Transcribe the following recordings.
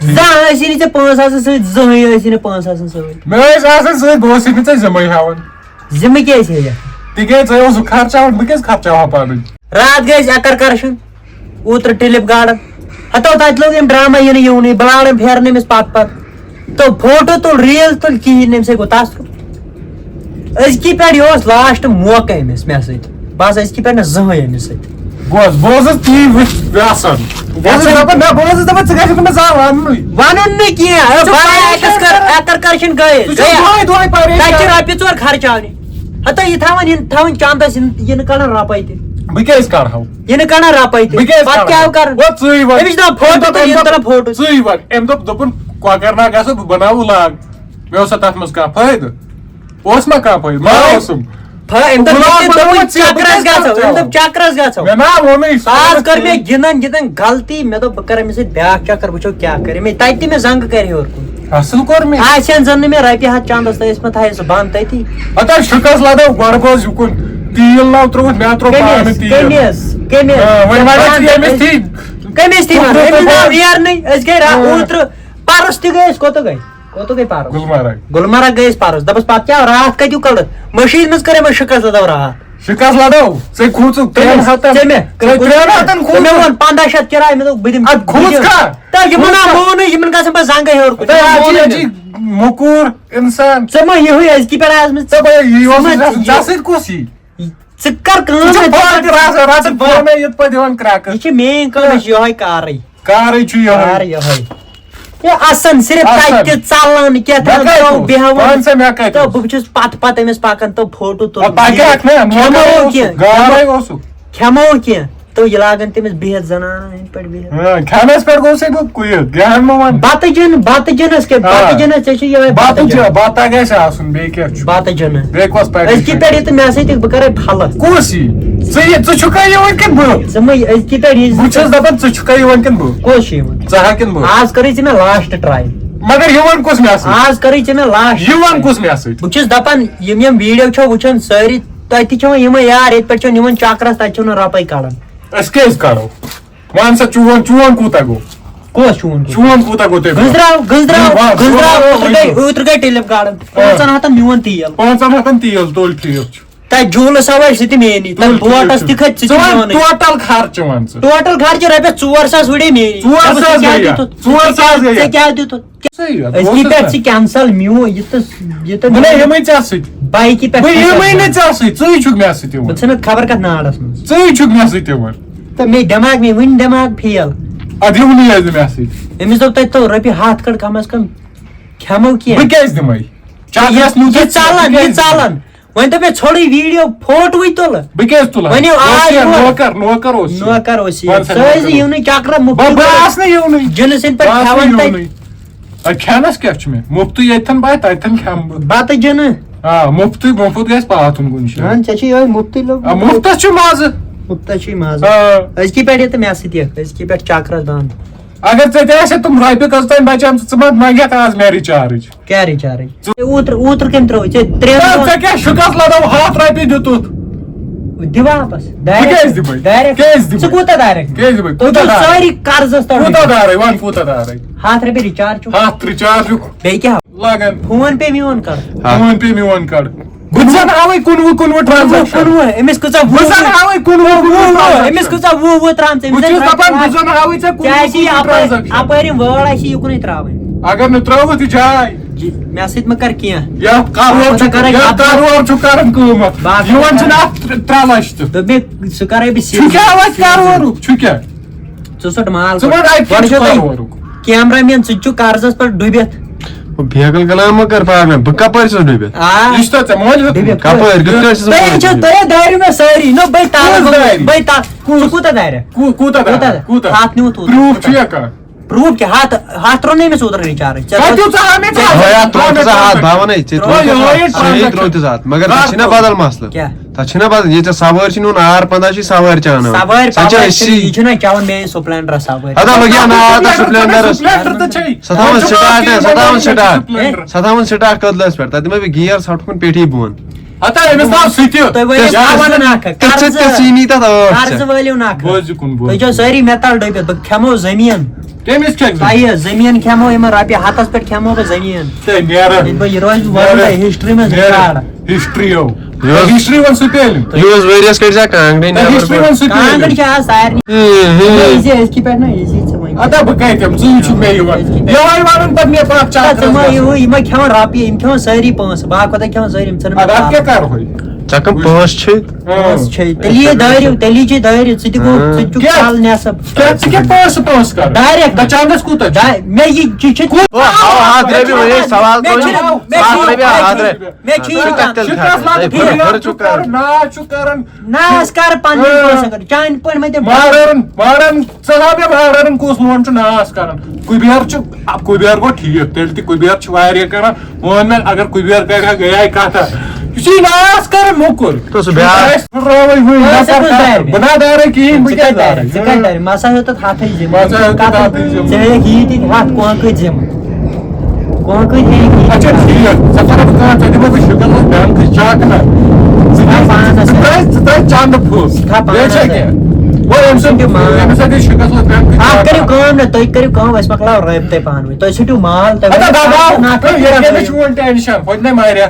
ژے 5,000 سۭتۍ زٕہٕنۍ ٲسی نہٕ 5,000 سۭتۍ مےٚ ٲسۍ آسان سۭتۍ بہٕ اوسُے نہٕ ژےٚ زِمٕے ہاوان زِمہٕ کیٛازِ ہیٚیَکھ تِکیٛازِ ژٕ اوسُکھ خرچاوان بہٕ کیٛازِ خرچاوہا پَنٕنۍ رات گٔے أسۍ اکر کرشن اوترٕ ٹِلِپ گاڈن ہتو تتہِ لوگ أمۍ ڈراما یِنہٕ یِونٕے بلاڑن پھیرن أمِس پتہٕ پتہٕ تو فوٹو تُل ریٖل تُل کِہیٖنۍ نہٕ أمۍ سۭتۍ گوٚو تَسرُک أزکی پٮ۪ٹھ یہِ اوس لاسٹ موقعہٕ أمِس مےٚ سۭتۍ بہٕ آسہٕ أزکی پٮ۪ٹھ نہٕ زٕہٕنۍ أمِس سۭتۍ بہٕ اوسُس تی ویژھان بہٕ اوسُس دپان ژٕ گژھکھ مےٚ زانٛہہ وَننُے وَنُن نہٕ کیٚنٛہہ اکر کرشن گٔے تتہِ چھِ رۄپیہِ 4 خرچاونہِ ہتو یہِ تھاوٕنۍ چندس یہِ نہٕ کڑان رۄپے تہِ بہٕ کیٛازِ کڑہو یہِ نہٕ کڑان رۄپے تہِ پتہٕ کیٛاہ کران ژٕے وَن أمِس چھِ دپان فوٹو تُل یہِ تُلان فوٹو ژٕے وَن أمۍ دوٚپُن کۄکر ناگ گژھو بہٕ بناوٕ لاگ مےٚ اوسا تتھ منٛز کانٛہہ فٲیدٕ اوس ما کانٛہہ فٲیدٕ ما اوسُم چکرس گژھو مےٚ نا ووٚنُے آز کٔر مےٚ گِنٛدان گِنٛدان غلطی مےٚ دوٚپ بہٕ کرٕ أمِس سۭتۍ بیاکھ چکر وٕچھو کیٛاہ کرِ مےٚ تتہِ تہِ مےٚ زنٛگہٕ کرِ ہیوٚر کُن اصٕل کوٚر مےٚ آسن زن نہٕ مےٚ رۄپیہِ 100 چندس تہٕ ٲسۍ مےٚ تھایہِ سُہ بنٛد تٔتی ہتا شُکس لدو گۄڈٕ گوٚژھ یُکُن تیٖل ناو ترٛووُتھ مےٚ ترٛوو پانہٕ تیٖل کٔمِس تہِ نیرنٕے أسۍ گٔے اوترٕ پرُس تہِ گٔے أسۍ کوٚت گٔے پرُس گُلمرگ گٔے أسۍ پرُس دپس پتہٕ کیٛاہ راتھ کتیُک کڑُتھ مٔشیٖد منٛز کٔرے مےٚ شِکس لدو راتھ شِکس لدو ژےٚ کھوٗژُکھ 300 مےٚ ووٚن 1500 کِراے مےٚ دوٚپ بہٕ دِمہٕ یِمن مونٕے یِمن گژھن پتہٕ زنٛگے ہیوٚر کُن موٚکوٗر اِنسان ژٕ ما یِہُے أزکی پٮ۪ٹھ آسمٕژ ژےٚ سۭتۍ کُس یی ژٕ کر کٲم یہِ چھِ میٲنۍ کٲم مےٚ چھِ یِہوے کارٕے چھُ یِہوے آسان صرف تتہِ ژلان کیٛاہ بیٚہوان تہٕ بہٕ چھُس پتہٕ أمِس پکان تہٕ فوٹو تُلان کھٮ۪مو کینٛہہ تہٕ یہِ لاگان تٔمِس بِہِتھ زنانن ہٕنٛدۍ پٲٹھۍ بِہِتھ کھٮ۪نس پٮ۪ٹھ گوٚژھے بہٕ کُیِتھ بتہٕ جِنس ژےٚ چھِ یِہوے بتہ گژھِ آسُن بیٚیہِ کیٛاہ چھُ بتہٕ جِنہٕ بیٚیہِ کۄس أزکی پٮ۪ٹھ یہِ تہٕ مےٚ سۭتۍ بہٕ کرے پھلس کُس یی ژٕ چھُکھا یِوان کِنہٕ بہٕ ژٕ مے أزکی پٮ۪ٹھ یی بہٕ چھُس دپان ژٕ چھُکھا یِوان کِنہٕ بہٕ کُس چھُ یِوان ژٕ ہا کِنہٕ بہٕ آز کٔرٕے ژےٚ مےٚ لاسٹ ٹراے مگر یِوان کُس مےٚ سۭتۍ آز کٔرٕے ژےٚ مےٚ لاسٹ یِوان کُس مےٚ سۭتۍ بہٕ چھُس دپان یِم ویٖڈیو چھو وٕچھان سٲری تۄہہِ تہِ چھو یِمے یار ییٚتہِ پٮ۪ٹھ چھو نِوان چکرس تتہِ چھو نہٕ رۄپے کڑان أسۍ کیٛازِ کڑو وَن سا چون کوٗتاہ گوٚو کُس چون کوٗتاہ گوٚو تۄہہِ اوترٕ گٔے ٹِلِپ گاڈن 500 میون تیٖل 500 تیٖل تُل ٹھیٖک چھُ تتہِ جوٗلہٕ سوارِ سُہ تہِ میٲنی تتھ بوٹس تہِ کھٔتۍ ٹوٹل خرچہٕ ون ژٕ ٹوٹل خرچہٕ رۄپیس 4,000 وٕڑے میٲنی ژےٚ کیٛاہ دِتُتھ أزکی پٮ۪ٹھ ژٕ کینسل میون یہِ تہٕ یِمے ژےٚ سۭتۍ بایکہِ پٮ۪ٹھ یِمے نہٕ ژےٚ سۭتۍ ژٕے چھُکھ مےٚ سۭتۍ یِوان بہٕ ژھٕنکھ خبر کتھ ناڑس منٛز ژٕے چھُکھ مےٚ سۭتۍ یِوان تہٕ مےٚ وٕنہِ دٮ۪ماغ فیل ادٕ یِونٕے ٲسۍ نہٕ مےٚ سۭتۍ أمِس دوٚپ تتہِ تو رۄپیہِ 100 کڑ کم از کم کھٮ۪مو کینٛہہ بہٕ کیٛازِ دِمے یہِ ژلان وۄنۍ دوٚپ مےٚ ژھوڑٕے ویٖڈیو فوٹوٕے تُلہٕ بہٕ کیٛازِ تُلہٕ نوکر اوس یہِ ژٕ ٲسۍ یِونٕے چکرا بہٕ آس نہٕ یِونٕے جِنہٕ سٕنٛدۍ پٲٹھۍ کھٮ۪وان کھٮ۪نس کیٛاہ چھُ مےٚ مُفتٕے ییٚتٮ۪ن بہٕ تتٮ۪ن کھٮ۪مہٕ بہٕ بتہٕ جِنہٕ مُفت گژھِ پاتھُن کُنہِ جایہِ ژےٚ چھُ یِہوے مُفتٕے لوگ مُفتس چھُ مزٕ مُفتس چھُے مزٕ أزکی پٮ۪ٹھ یہِ تہٕ مےٚ سۭتۍ یِکھ أزکی پٮ۪ٹھ چکرس بنٛد اگر ژےٚ تہِ آسہِ تِم رۄپیہِ کٔژ تانۍ بچامژٕ ژٕ ما منٛگکھ آز مےٚ رِچارٕج کیٛاہ رِچارٕج اوترٕ کٔمۍ ترٛوو ژےٚ ژےٚ کیٛاہ شُکس لدو 100 رۄپیہِ دِتُتھ دِ واپس ژٕ کوٗتاہ ڈایریکٹ سٲری قرضس کوٗتاہ دارے وَن کوٗتاہ دارے 100 رۄپیہِ رِچارج چھُ 100 رِچارج بیٚیہِ کیٛاہ لگان فون پے میون کر فون پے میون کڑ بہٕ زناوے 19 ٹرانزیکشن أمِس کۭژاہ بہٕ زناوے 19 أمِس کۭژاہ 20 ترٛامژٕ بہٕ چھُس دپان بہٕ زناوے ژےٚ اپٲرۍ یِم وٲڑ آسہِ یُکنُے تراوٕنۍ اگر نہٕ ترٛٲوٕتھ یہِ جاے مےٚ سۭتۍ مہ کر کینٛہہ یتھ کرور چھُ کران قۭمتھ یِوان چھِنہٕ اتھ 3 لچھ تہِ دوٚپ مےٚ سُہ کرے بہٕ چھُ کیٛاہ وتہِ کرورُک چھُ کیٛاہ ژٕ ژوٚٹ مال ژٕ وَن اتہِ چھُ کرورُک کیمرا مین ژٕ چھُ قرضس پٮ۪ٹھ ڈُبِتھ بیگل کلام ما کر پاگل بہٕ کپٲرۍ چھُس ڈُبِتھ یہِ چھُ ژےٚ مٲنِتھ کپٲرۍ کِتھ کٲٹھۍ چھُس تۄہہِ دٲرِو مےٚ سٲری نو بٔے ژٕ کوٗتاہ دارِ کوٗتاہ ہتھ نیوٗ پرٛوٗف چھُ یا کانٛہہ پرٛوٗف کیٛاہ ہتھ ترٛوو نہٕ أمِس اوترٕ رِچارٕج مگر تتھ چھُنہ بدل مسلہٕ تتھ چھُنہ بدل ییٚتہِ سوٲرۍ چھِ نیُن R15 چھِ سوٲرۍ چاناوان یہِ چھُنہ چٮ۪وان میٲنۍ سپلینڈرس سوٲرۍ سُہ تھاوان سٹاٹ کٔدلس پٮ۪ٹھ تتھ دِمے بہٕ گیر ژھٹہٕ کُن پیٹھی بۄن Hata أمِس ناو سۭتۍ تُہۍ ؤنِو پاوَن اکھ ژیٖنی تتھ قرضہٕ وٲلِو نکھٕ بوزِ کُن تُہۍ بوزِ چھِو سٲری مےٚ تل ڈٔبِتھ بہٕ کھٮ۪مو زٔمیٖن تٔمِس کیٛاہ تۄہہِ زٔمیٖن کھٮ۪مو یِمن رۄپیہِ ہتس پٮ۪ٹھ کھٮ۪مو بہٕ زٔمیٖن تہٕ نیران یہِ روزِ وَنہٕ ہسٹری منٛز رِکاڈ ہسٹری ہسٹری ون سپیلنگ یوٗز ؤریس کٔڑۍ زِ کانٛگڑِ ہسٹری ون کانٛگٕر سپیلنگ چھِ آز سارنٕے ایٖزی أزکہِ پٮ۪ٹھ نا ایٖزی ژٕ وۄنۍ ادا بہٕ کتہِ یِم ژٕ چھُ مےٚ یِوان یِہوے وَنُن پتہٕ مےٚ پاک ژٕ ما چاکرس یِم کھٮ۪وان رۄپیہِ یِم کھٮ۪وان سٲری پونٛسہٕ باقٕے کوتاہ کھٮ۪وان سٲری یِم ژھٕنن ادا کیٛاہ کرہوے ژےٚ کٕم پانٛژھ چھِ پونٛسہٕ چھے تیٚلی دٲرِو تیٚلی چھِ دٲرِو ژٕ تہِ گوٚو ژٕ تہِ چھُکھ کال نٮ۪صب ژٕ کیٛاہ پونٛسہٕ کر ڈایریکٹ بچاونس کوٗتاہ مےٚ یہِ چھِ ہتھ رۄپیہِ وۄنۍ سوال مےٚ چھِ ناز چھُ کران نہ أسۍ کر پنٕنۍ پونٛسہٕ کر چانہِ پٲٹھۍ مےٚ تہِ ماڈٲرن ژٕ ہاو مےٚ ماڈٲرن کُس لون چھُ ناز کران کُبیر چھُ کُبیر گوٚو ٹھیٖک تیٚلہِ تہِ کُبیر چھُ واریاہ کران ووٚن مےٚ اگر کُبیر کرِ ہا گٔیے کتھا یہِ چھُے ناز کران موٚکُر بہٕ نا دارے کِہیٖنۍ بہٕ کیٛاہ دارے ژٕ کتہِ دارِ مےٚ ہسا ہیوٚت تتھ ہتھٕے ذِمہٕ مےٚ ہسا ہیوٚت تتھ ہتھٕے ذِمہٕ. ژےٚ ہیٚیَکھ یی تہِ ہتھ کۄنٛگ ذِمہٕ کۄنٛگ ہیٚیَکھ اچھا ٹھیٖک ژٕ کرٕ بہٕ کٲم ژےٚ دِمے بہٕ شُگَر منٛز بیٚنٛکٕچ چک نا ژٕ ترٛاوِ چندٕ پھوٚس بیٚیہِ چھا کینٛہہ گوٚو أمۍ سُنٛد أمِس اَتہِ شُگَر منٛز بیٚنٛکٕچ اکھ کٔرِو کٲم نا تُہۍ کٔرِو کٲم أسۍ مۄکلاو رٲبطے پانہٕ ؤنۍ تُہۍ ژھٕٹِو مال ییٚتہِ چون ٹینشن پٔتمہِ ماریا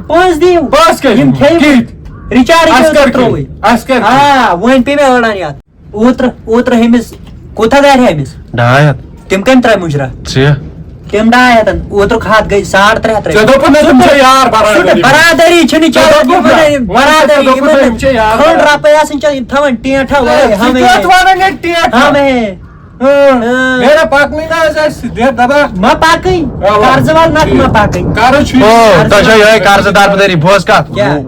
پونٛسہٕ دِیِو بس کیٛاہ یِم کھیٚیِو رِچارٕج ترٛووٕے کر وۄنۍ پے مےٚ أڑان یتھ اوترٕ ہیٚمِس کوٗتاہ دارِ أمِس 200 تِم کٔمۍ ترٛٲے مُجرا ژےٚ تِم 200 اوترُک ہتھ گٔے 350 ژےٚ دوٚپُتھ نا تِم چھِ یار برادری چھِنہٕ برادری کھنٛڈ رۄپے آسان یِم تھاوان ٹینٹھا میرا پکنٕے نہ حظ اَسہِ دپان ما پکٕنۍ قرضہٕ وال نکھ ما پکٕنۍ کرٕ چھُ تۄہہِ چھو یِہوے قرضہٕ دار بہٕ بوز کتھ کیٛاہ